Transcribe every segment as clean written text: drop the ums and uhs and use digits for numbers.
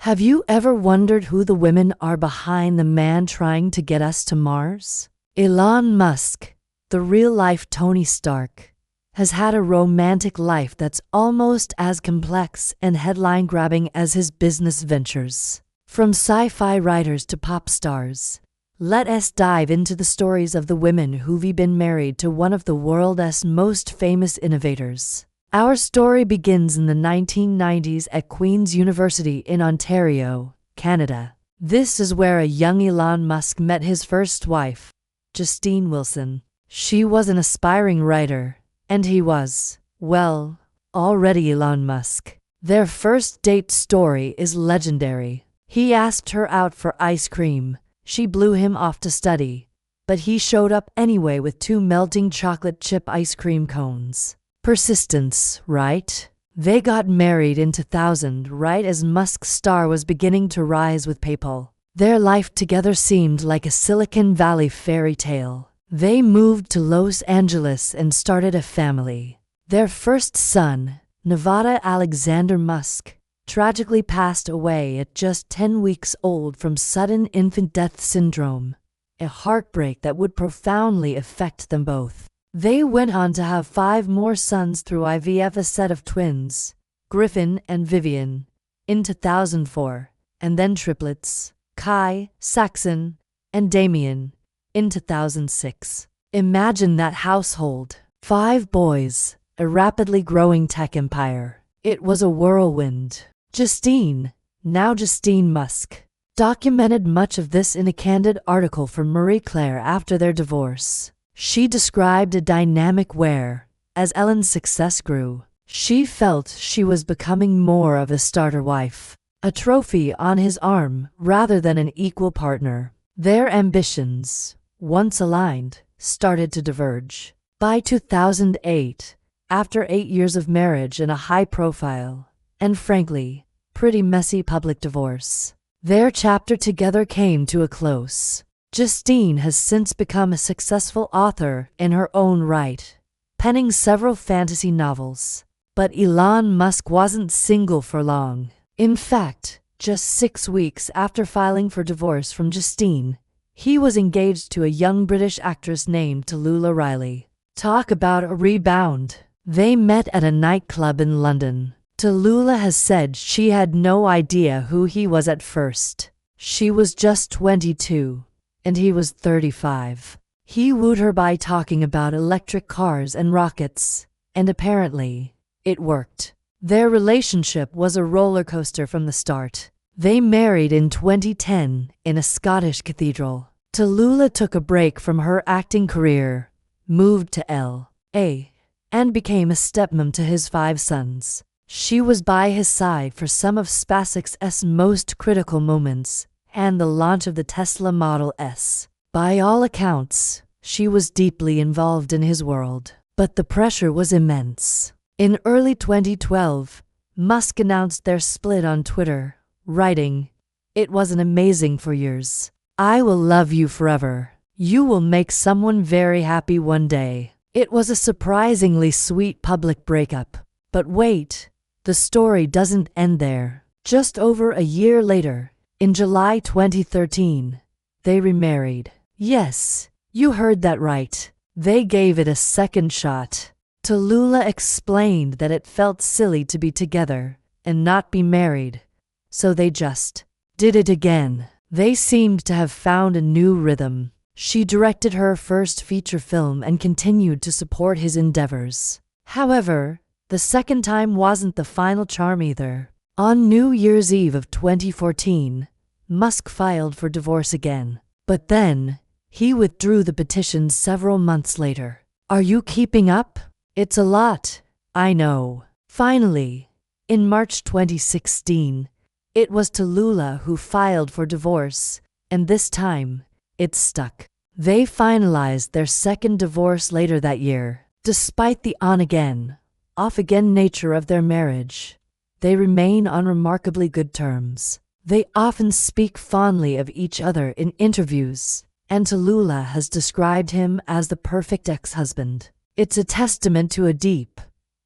Have you ever wondered who the women are behind the man trying to get us to Mars? Elon Musk, the real-life Tony Stark, has had a romantic life that's almost as complex and headline-grabbing as his business ventures. From sci-fi writers to pop stars, let us dive into the stories of the women who've been married to one of the world's most famous innovators. Our story begins in the 1990s at Queen's University in Ontario, Canada. This is where a young Elon Musk met his first wife, Justine Wilson. She was an aspiring writer, and he was, well, already Elon Musk. Their first date story is legendary. He asked her out for ice cream. She blew him off to study, but he showed up anyway with 2 melting chocolate chip ice cream cones. Persistence, right? They got married in 2000, right as Musk's star was beginning to rise with PayPal. Their life together seemed like a Silicon Valley fairy tale. They moved to Los Angeles and started a family. Their first son, Nevada Alexander Musk, tragically passed away at just 10 weeks old from sudden infant death syndrome, a heartbreak that would profoundly affect them both. They went on to have 5 more sons through IVF, a set of twins, Griffin and Vivian, in 2004, and then triplets, Kai, Saxon, and Damien, in 2006. Imagine that household. 5 boys, a rapidly growing tech empire. It was a whirlwind. Justine, now Justine Musk, documented much of this in a candid article for Marie Claire after their divorce. She described a dynamic where, as Ellen's success grew, she felt she was becoming more of a starter wife, a trophy on his arm rather than an equal partner. Their ambitions, once aligned, started to diverge. By 2008, after 8 years of marriage and a high-profile, and frankly, pretty messy public divorce, their chapter together came to a close. Justine has since become a successful author in her own right, penning several fantasy novels. But Elon Musk wasn't single for long. In fact, just 6 weeks after filing for divorce from Justine, he was engaged to a young British actress named Tallulah Riley. Talk about a rebound. They met at a nightclub in London. Tallulah has said she had no idea who he was at first. She was just 22. And he was 35. He wooed her by talking about electric cars and rockets, and apparently, it worked. Their relationship was a roller coaster from the start. They married in 2010 in a Scottish cathedral. Tallulah took a break from her acting career, moved to L.A., and became a stepmom to his 5 sons. She was by his side for some of SpaceX's most critical moments, and the launch of the Tesla Model S. By all accounts, she was deeply involved in his world, but the pressure was immense. In early 2012, Musk announced their split on Twitter, writing, "It wasn't amazing for years. I will love you forever. You will make someone very happy one day." It was a surprisingly sweet public breakup. But wait, the story doesn't end there. Just over a year later, in July 2013, they remarried. Yes, you heard that right. They gave it a second shot. Tallulah explained that it felt silly to be together and not be married, so they just did it again. They seemed to have found a new rhythm. She directed her first feature film and continued to support his endeavors. However, the second time wasn't the final charm either. On New Year's Eve of 2014, Musk filed for divorce again. But then, he withdrew the petition several months later. Are you keeping up? It's a lot, I know. Finally, in March 2016, it was Tallulah who filed for divorce, and this time, it stuck. They finalized their second divorce later that year. Despite the on-again, off-again nature of their marriage, they remain on remarkably good terms. They often speak fondly of each other in interviews, and Tallulah has described him as the perfect ex-husband. It's a testament to a deep,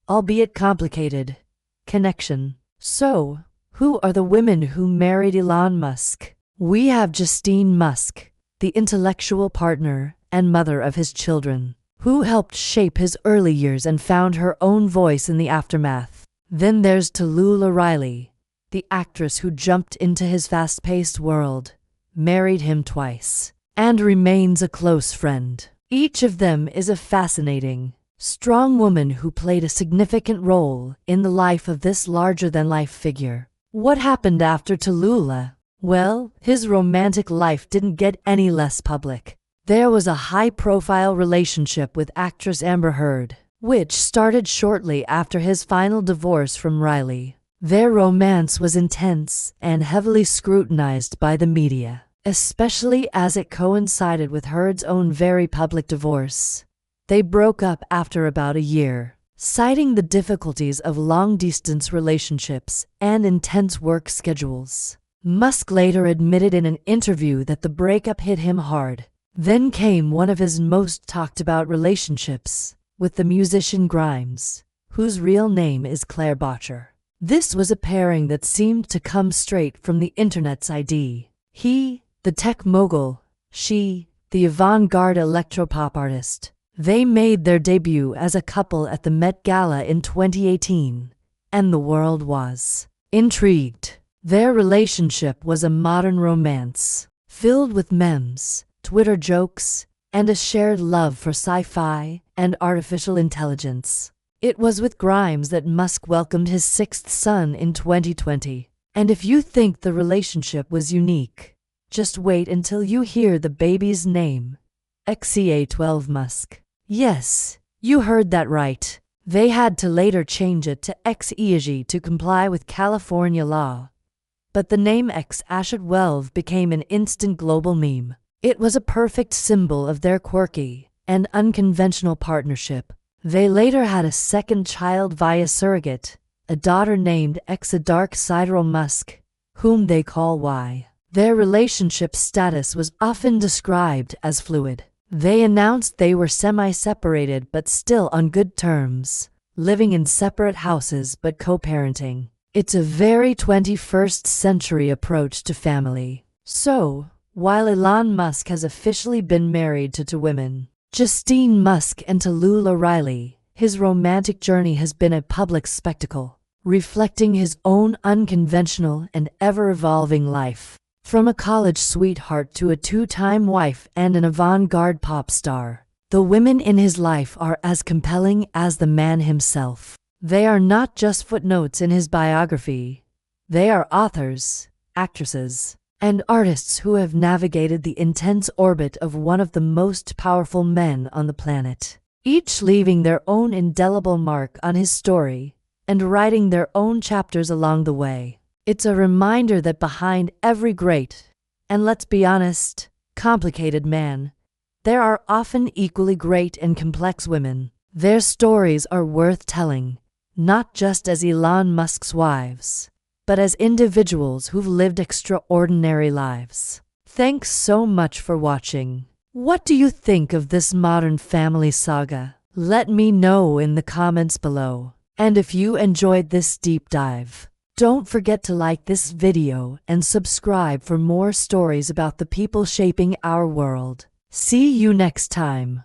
albeit complicated, connection. So, Who are the women who married Elon Musk? We have Justine Musk, the intellectual partner and mother of his children, who helped shape his early years and found her own voice in the aftermath. Then there's Tallulah Riley, the actress who jumped into his fast-paced world, married him twice, and remains a close friend. Each of them is a fascinating, strong woman who played a significant role in the life of this larger-than-life figure. What happened after Tallulah? Well, his romantic life didn't get any less public. There was a high-profile relationship with actress Amber Heard, which started shortly after his final divorce from Riley. Their romance was intense and heavily scrutinized by the media, especially as it coincided with Heard's own very public divorce. They broke up after about a year, citing the difficulties of long-distance relationships and intense work schedules. Musk later admitted in an interview that the breakup hit him hard. Then came one of his most talked-about relationships, with the musician Grimes, whose real name is Claire Botcher. This was a pairing that seemed to come straight from the internet's ID. He, the tech mogul, she, the avant-garde electropop artist. They made their debut as a couple at the Met Gala in 2018, and the world was intrigued. Their relationship was a modern romance, filled with memes, Twitter jokes, and a shared love for sci-fi and artificial intelligence. It was with Grimes that Musk welcomed his sixth son in 2020. And if you think the relationship was unique, just wait until you hear the baby's name, XEA12 Musk. Yes, you heard that right. They had to later change it to XEAG to comply with California law. But the name XEA12 became an instant global meme. It was a perfect symbol of their quirky and unconventional partnership. They later had a second child via surrogate, a daughter named Dark Sideral Musk, whom they call Y. Their relationship status was often described as fluid. They announced they were semi-separated but still on good terms, living in separate houses but co-parenting. It's a very 21st century approach to family. So, while Elon Musk has officially been married to two women, Justine Musk and Tallulah Riley, his romantic journey has been a public spectacle, reflecting his own unconventional and ever-evolving life. From a college sweetheart to a two-time wife and an avant-garde pop star, the women in his life are as compelling as the man himself. They are not just footnotes in his biography. They are authors, actresses, and artists who have navigated the intense orbit of one of the most powerful men on the planet, each leaving their own indelible mark on his story and writing their own chapters along the way. It's a reminder that behind every great, and let's be honest, complicated man, there are often equally great and complex women. Their stories are worth telling, not just as Elon Musk's wives, but as individuals who've lived extraordinary lives. Thanks so much for watching. What do you think of this modern family saga? Let me know in the comments below. And if you enjoyed this deep dive, don't forget to like this video and subscribe for more stories about the people shaping our world. See you next time.